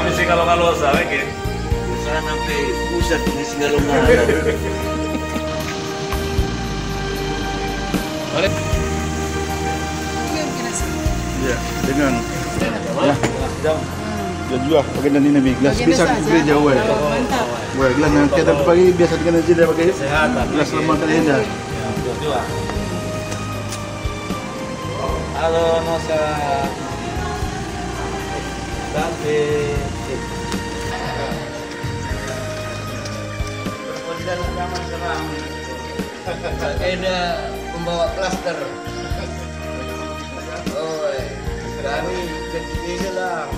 Kami sih kalau salah kan. Sana sampai pusat ini Singalonga. Ya, dengan ya. Dan juga pakai dan ini gelas bisa gereja wae. Wae gelas nanti ada pagi biasa dengan aja dia pakai. Gelas lemah kali ini. Halo Nosa. Sampai zaman sekarang ada pembawa klaster. Oh, kami kecil lah.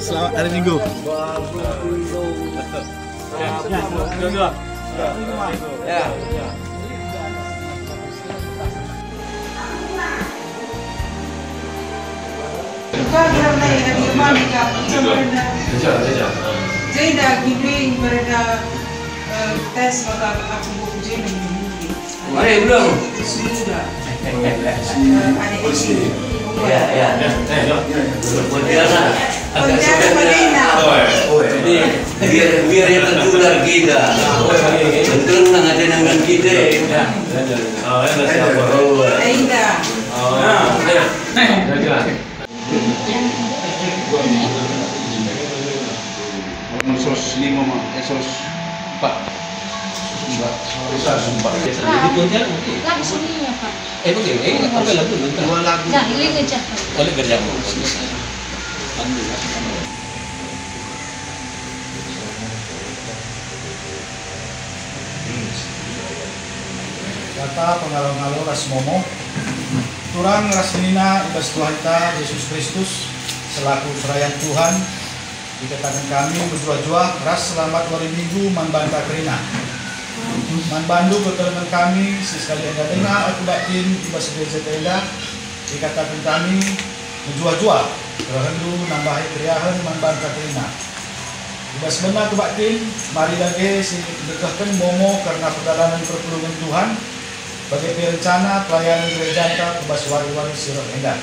Selamat hari Minggu. Ya. Jadi gini mereka tes maka aku buku Mari belum. sudah. Ya. Pontianak. Biar yang tertular kita. Tentu ada dengan kita. Ainda. Sos 5 mah, sos 4. Langsung iya Pak. Begini, apa lagu bentar? Dua lagu. Jahili aja. Oleh kerja. Kata pengalau-ngalau ras momo turang rasnina ibas Tuhan kita Yesus Kristus selaku serayan Tuhan dikatakan kami berjua-jua ras selamat hari Minggu manbanta kerina man bandu keterangan kami sekali anda dengar aku batin ibas gereja tenda dikatakan kami berjua-jua terhendu nambahi kriahan manbanta kerina ibas benar aku batin mari lagi si dekahkan momo karena perjalanan pertolongan Tuhan bagi perencana pelayanan gereja kita kebas wari-wari sirot endah.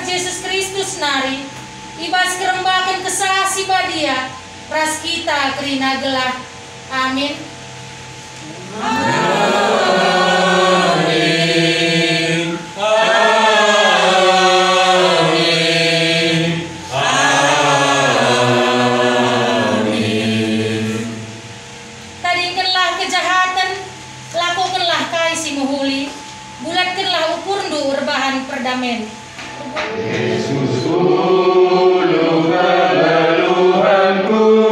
Yesus Kristus nari ibas kerembakan kesasi badia ras kita kerina gelah amin. Tadingkanlah kejahatan lakukanlah kasih muhuli bulatkanlah ukur ndu rebahan perdamen. Yesus ulung Tuhanku.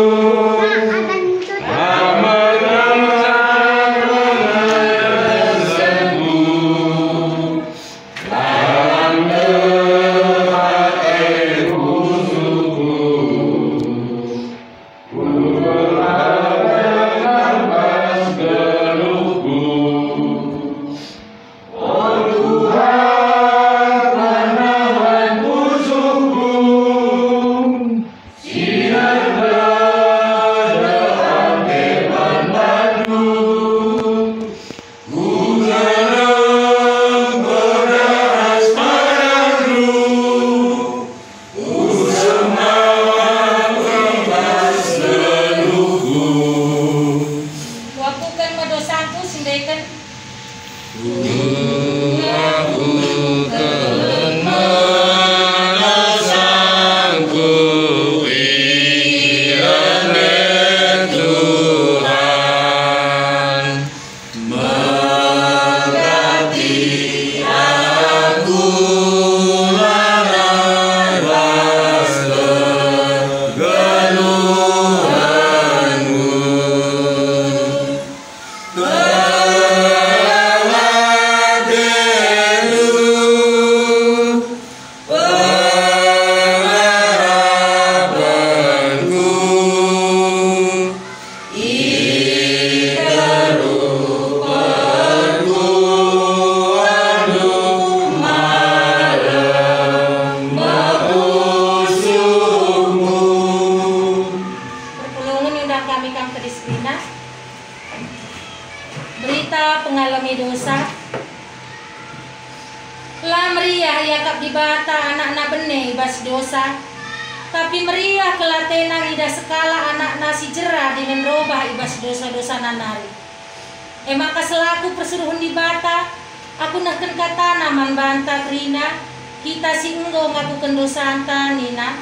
meriah yakap di bata anak-anak bene ibas dosa. Tapi meriah kelatenan ida sekala anak nasi jera dengan robah ibas dosa-dosa nanari. Maka selaku persuruhan di bata, aku nakkan kata naman banta krina, kita si enggo ngakukan dosa anta nina.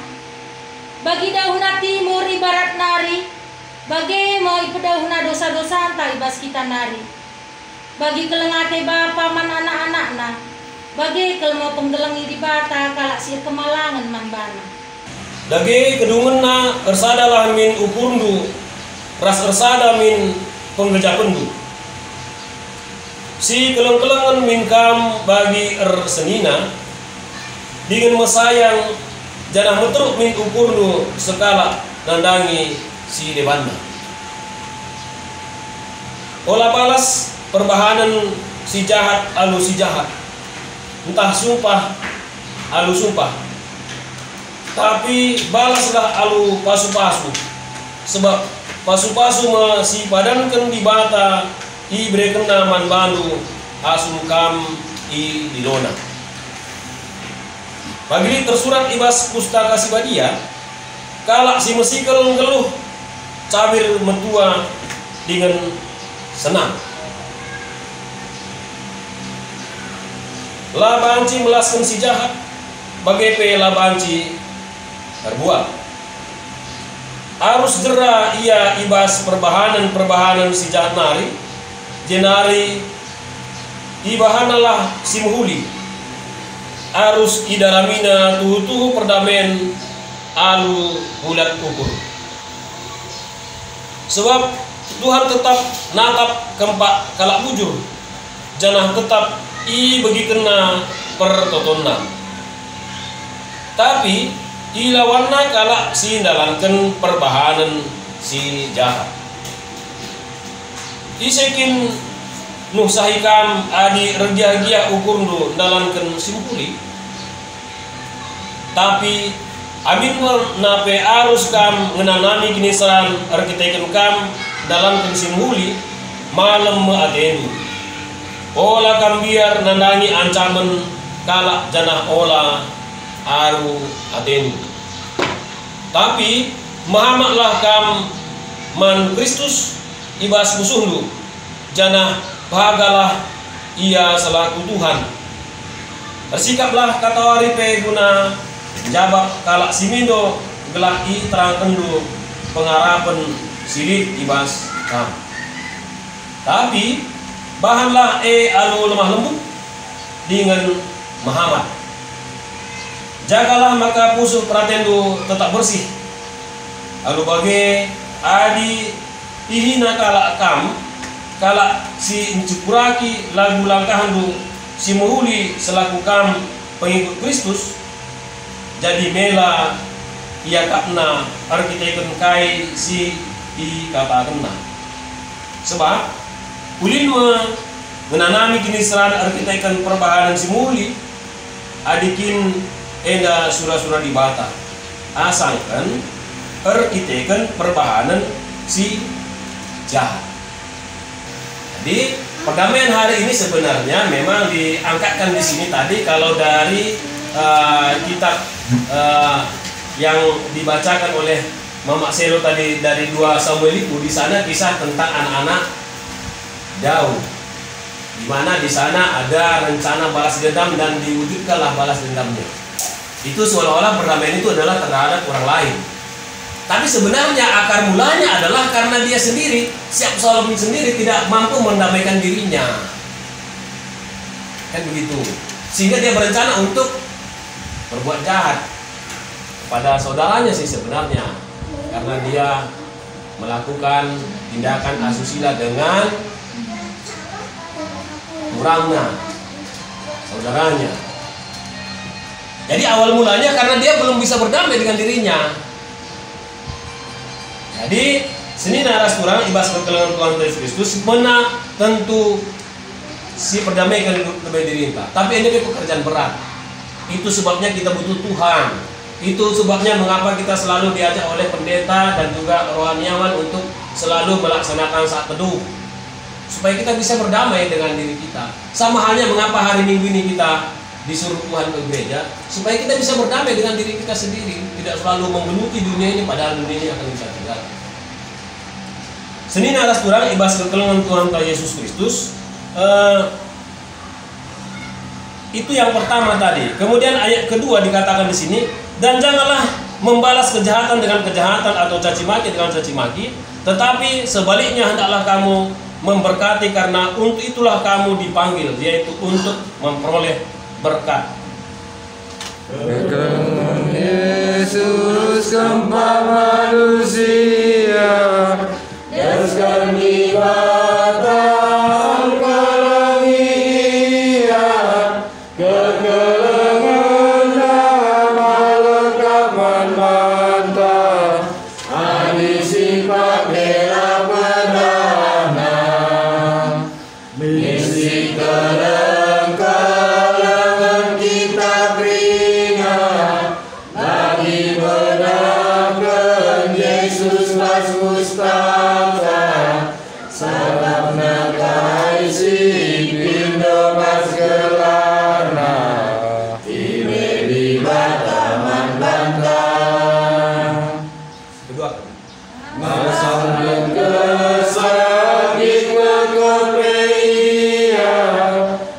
Bagi dahuna timur ibarat nari, bagi mau ipedahuna dosa-dosa anta ibas kita nari. Bagi kelengate bapa man anak-anakna, bagi kelmo penggelengi di bata kalak sir kemalangan man bana. Dagi kedungenna ersadalah min upundu, ras ersada min penggejapendu. Si keleng-kelengan min kam bagi ersenina, dengan mesayang janah meteruk min upundu sekala nandangi si debanda. Olah balas perbahanan si jahat alu si jahat, entah sumpah alu sumpah. Tapi balaslah alu pasu-pasu, sebab pasu-pasu masih padankan di bata i brekena man bandu asu kam i dilona. Pagi tersurat ibas pustaka si badia, kalak si mesikel ngeluh cabir mentua dengan senang. Labanci melaskan si jahat, bagai pe labanci terbuat. Arus jera ia ibas perbahanan si jahat nari, jenari ibahanalah si muhuli. Arus idaramina tuhu perdamen alu bulat ukur. Sebab Tuhan tetap natap kempak kalak bujur, janah tetap i bagi kena pertotonna. Tapi ilawanna kalak si dalankan perbahanan si jahat. Isekin nuh sahikam adi regia-regia ukur nu dalankan simpuli. Tapi amin nape arus kam ngenanami kinisaran arkiteken kam dalankan simpuli malam meadenu. Ola kam biar nandani ancaman kalak janah ola aru adenu. Tapi mahamaklah kam man Kristus ibas musuhlu, janah bahagalah ia selaku Tuhan. Bersikaplah kata waripe guna jabak kalak simindo gelah i terang kendu pengarapan silit ibas kam. Tapi bahanlah alu lemah lembut dengan mahamat. Jagalah maka pusuh pratendu tetap bersih. Lalu bagi adi ihina kalak kam, kalak si encupuraki lagu langkahandu si muhuli selaku kam pengikut Kristus, jadi mela ia kapna arkiteken kai si i kata kena. Sebab ulin menanami kini seran arkiteken perbahanan si muhuli adikin enda surah-surah di bata, asalkan arkiteken perbahanan si jahat. Jadi perdamaian hari ini sebenarnya memang diangkatkan di sini tadi kalau dari kitab yang dibacakan oleh Mama Selo tadi dari 2 Samuel itu, di sana kisah tentang anak-anak Daud, di mana di sana ada rencana balas dendam dan diwujudkanlah balas dendamnya. Itu seolah-olah perdamaian itu adalah terhadap orang lain. Tapi sebenarnya akar mulanya adalah karena dia sendiri, si Absalom sendiri tidak mampu mendamaikan dirinya. Kan begitu. Sehingga dia berencana untuk berbuat jahat kepada saudaranya sih sebenarnya. Karena dia melakukan tindakan asusila dengan kurangnya saudaranya. Jadi awal mulanya karena dia belum bisa berdamai dengan dirinya. Jadi sini naras kurang ibas perkelangan Tuhan Yesus Kristus mana tentu si perdamaikan lebih dirinta. Tapi ini pekerjaan berat. Itu sebabnya kita butuh Tuhan. Itu sebabnya mengapa kita selalu diajak oleh pendeta dan juga rohaniawan untuk selalu melaksanakan saat teduh, supaya kita bisa berdamai dengan diri kita. Sama halnya mengapa hari Minggu ini kita disuruh Tuhan ke gereja supaya kita bisa berdamai dengan diri kita sendiri, tidak selalu menggeluti dunia ini padahal dunia ini akan kita tinggal. Senina aras turang ibas kekelengan Tuhan Yesus Kristus. Itu yang pertama tadi. Kemudian ayat kedua dikatakan di sini, dan janganlah membalas kejahatan dengan kejahatan atau caci maki dengan caci maki, tetapi sebaliknya hendaklah kamu memberkati, karena untuk itulah kamu dipanggil, yaitu untuk memperoleh berkat. Yesus gembala manusia, daskan di batang kalangia, kekelengan nama lengkap manta, adi sifat bela perdana, misi kelengan kita beringat, bagi benarkan Yesus mas Mustafa, salam nakai si pindo mas gelarna, tibe di bataman bantah. Kedua, Masang kesakit kekepeia,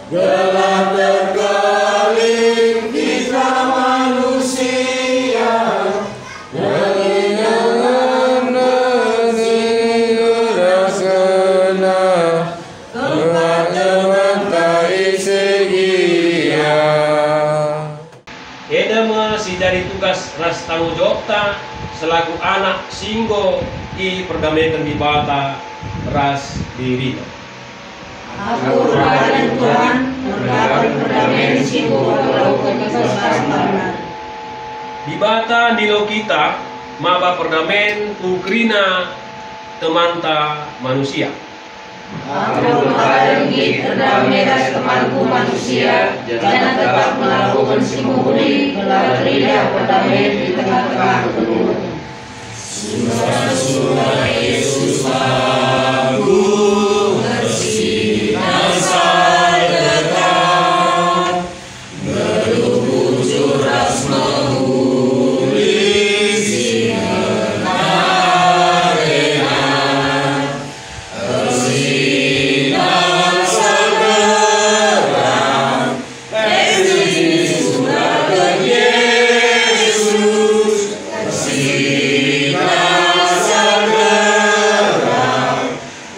gelah terkaling kita manusia, kelingan neni rasana, teman-teman tai segia. Edama si dari tugas ras tanggung jawab ta selaku anak singgo i perdamaikan di bata ras diri. Aku rakyat Tuhan, berkata perdamaian singgo melakukan keselamatan. Di bata nilo kita maba perdamaian ukrina temanta manusia. Aku berjanji terdamai ras temanku manusia, jangan tetap melakukan simuli, berlatih perdamaian di tengah-tengah kedua. Yesus aku bersinar sadekat, berubujur ras mengulis sinarena, bersinar sadekat, surahkan Yesus, bersinar sadekat,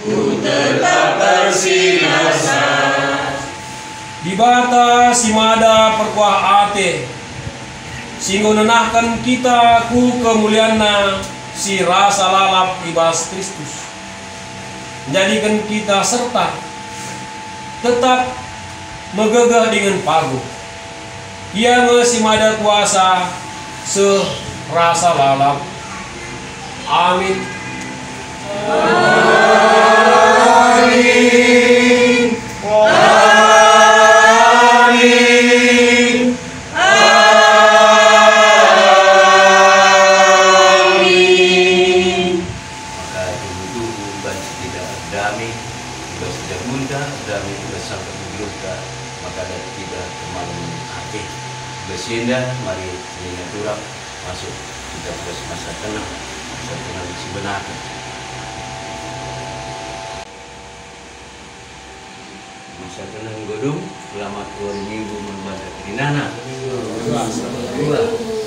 ku tetap bersinar sadekat. Di bata simada perkuah ate singgo nenahkan kita ku kemulianna si rasa lalap ibas Kristus, menjadikan kita serta tetap megegah dengan pagu. Ia simada kuasa serasa lalap. Amin. Amin. Amin. Amin. Maka tunggu-tunggu bagi kita damai, bagi kita bunda, damai bersama kita, maka dari kita kemaluan hati. Bersinda, mari selinga turang masuk kita terus masa tenang sebenarnya. Masa tenang godung, selamat 2 minggu membaca Trinana. 2.